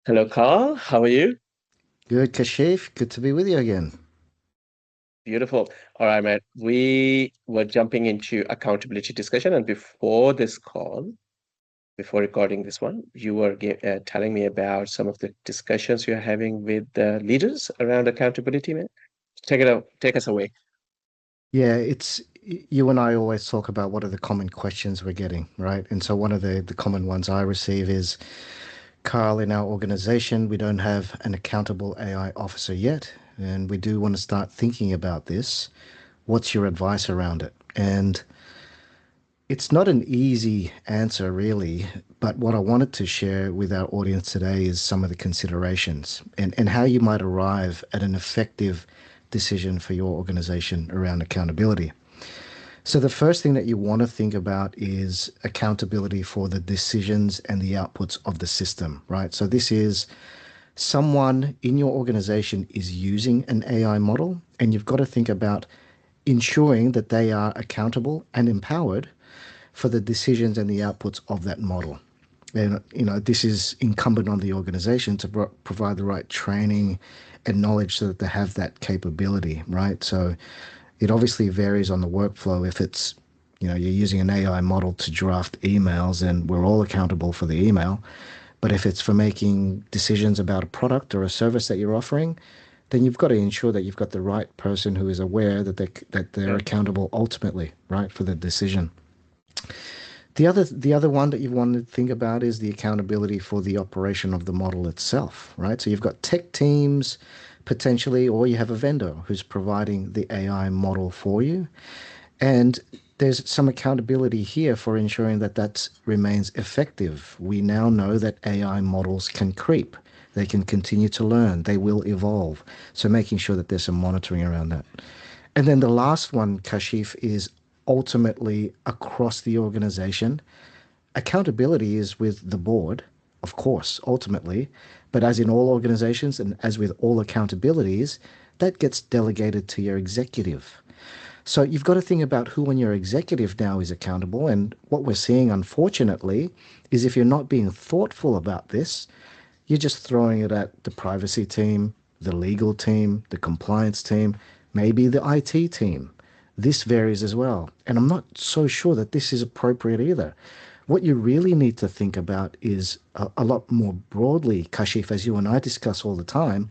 Hello, Carl. How are you? Good, Kashif. Good to be with you again. Beautiful. All right, Matt. We were jumping into accountability discussion, and before this call, before recording this one, you were telling me about some of the discussions you're having with the leaders around accountability, man. Take us away. Yeah, you and I always talk about what are the common questions we're getting, right? And so one of the common ones I receive is, Carl, in our organization, we don't have an accountable AI officer yet, and we do want to start thinking about this. What's your advice around it? And it's not an easy answer, really, but what I wanted to share with our audience today is some of the considerations and how you might arrive at an effective decision for your organization around accountability. So, the first thing that you want to think about is accountability for the decisions and the outputs of the system, right? So, this is someone in your organization is using an AI model, and you've got to think about ensuring that they are accountable and empowered for the decisions and the outputs of that model. And this is incumbent on the organization to provide the right training and knowledge so that they have that capability, right? So it obviously varies on the workflow. If it's, you're using an AI model to draft emails, and we're all accountable for the email. But if it's for making decisions about a product or a service that you're offering, then you've got to ensure that you've got the right person who is aware that they're Yeah. accountable ultimately, right, for the decision. The other one that you want to think about is the accountability for the operation of the model itself, right? So you've got tech teams potentially, or you have a vendor who's providing the AI model for you. And there's some accountability here for ensuring that that remains effective. We now know that AI models can creep. They can continue to learn. They will evolve. So making sure that there's some monitoring around that. And then the last one, Kashif, is ultimately across the organization. Accountability is with the board, of course, ultimately, but as in all organizations and as with all accountabilities, that gets delegated to your executive. So you've got to think about who on your executive now is accountable. And what we're seeing, unfortunately, is if you're not being thoughtful about this, you're just throwing it at the privacy team, the legal team, the compliance team, maybe the IT team. This varies as well. And I'm not so sure that this is appropriate either. What you really need to think about is a lot more broadly, Kashif, as you and I discuss all the time.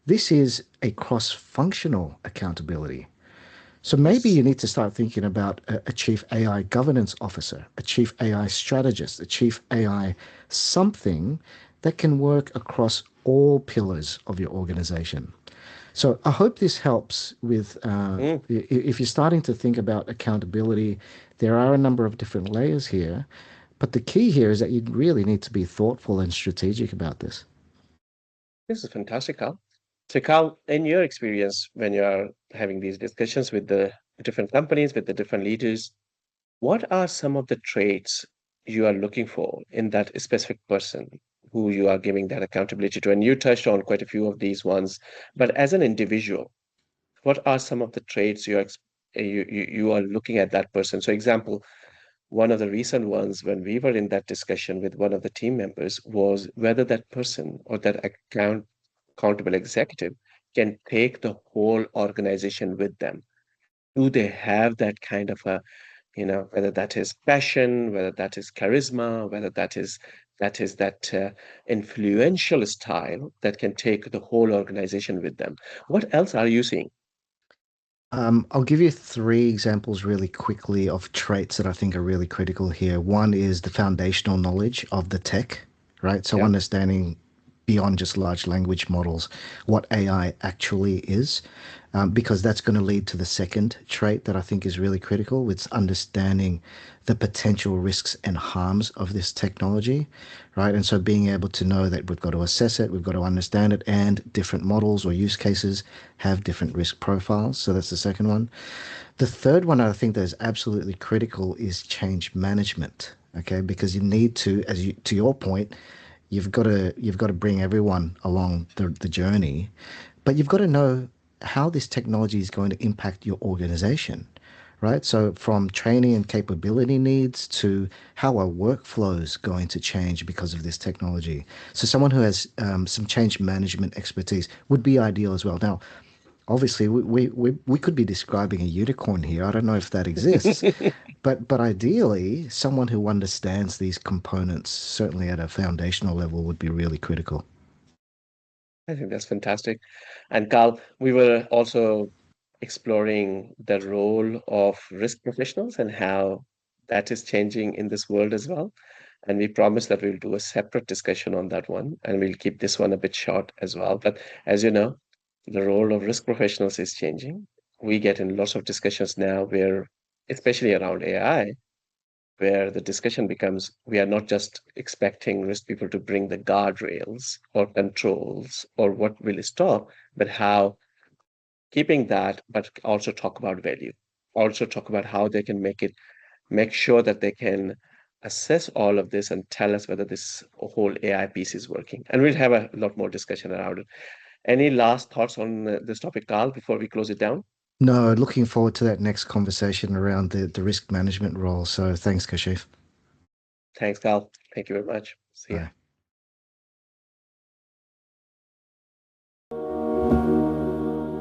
This is a cross functional accountability. So maybe Yes. you need to start thinking about a chief AI governance officer, a chief AI strategist, a chief AI something that can work across all pillars of your organization. So I hope this helps with Mm. if you're starting to think about accountability, there are a number of different layers here, but the key here is that you really need to be thoughtful and strategic about this. This is fantastic, Carl. So, Carl, in your experience, when you are having these discussions with the different companies, with the different leaders, what are some of the traits you are looking for in that specific person who you are giving that accountability to? And you touched on quite a few of these ones, but as an individual, what are some of the traits you are looking at that person? So, example, one of the recent ones when we were in that discussion with one of the team members was whether that person or that accountable executive can take the whole organization with them. Do they have that kind of a, whether that is passion, whether that is charisma, whether that is that influential style that can take the whole organization with them? What else are you seeing? I'll give you three examples really quickly of traits that I think are really critical here. One is the foundational knowledge of the tech, right? So Yeah. understanding beyond just large language models what AI actually is, because that's going to lead to the second trait that I think is really critical. It's understanding the potential risks and harms of this technology, right? And so being able to know that we've got to assess it, we've got to understand it, and different models or use cases have different risk profiles. So that's the second one. The third one I think that is absolutely critical is change management. Okay, because you need to, as you to your point, you've got to bring everyone along the journey, but you've got to know how this technology is going to impact your organization, right? So from training and capability needs to how our workflows going to change because of this technology. So someone who has some change management expertise would be ideal as well. Now, obviously, we could be describing a unicorn here. I don't know if that exists, but ideally, someone who understands these components, certainly at a foundational level, would be really critical. I think that's fantastic. And Carl, we were also exploring the role of risk professionals and how that is changing in this world as well. And we promised that we'll do a separate discussion on that one, and we'll keep this one a bit short as well. But as you know, the role of risk professionals is changing. We get in lots of discussions now where, especially around AI, where the discussion becomes we are not just expecting risk people to bring the guardrails or controls or what will stop, but how keeping that, but also talk about value, also talk about how they can make sure that they can assess all of this and tell us whether this whole AI piece is working. And we'll have a lot more discussion around it. Any last thoughts on this topic, Carl, before we close it down? No, looking forward to that next conversation around the risk management role. So thanks, Kashif. Thanks, Carl. Thank you very much. See ya. Bye.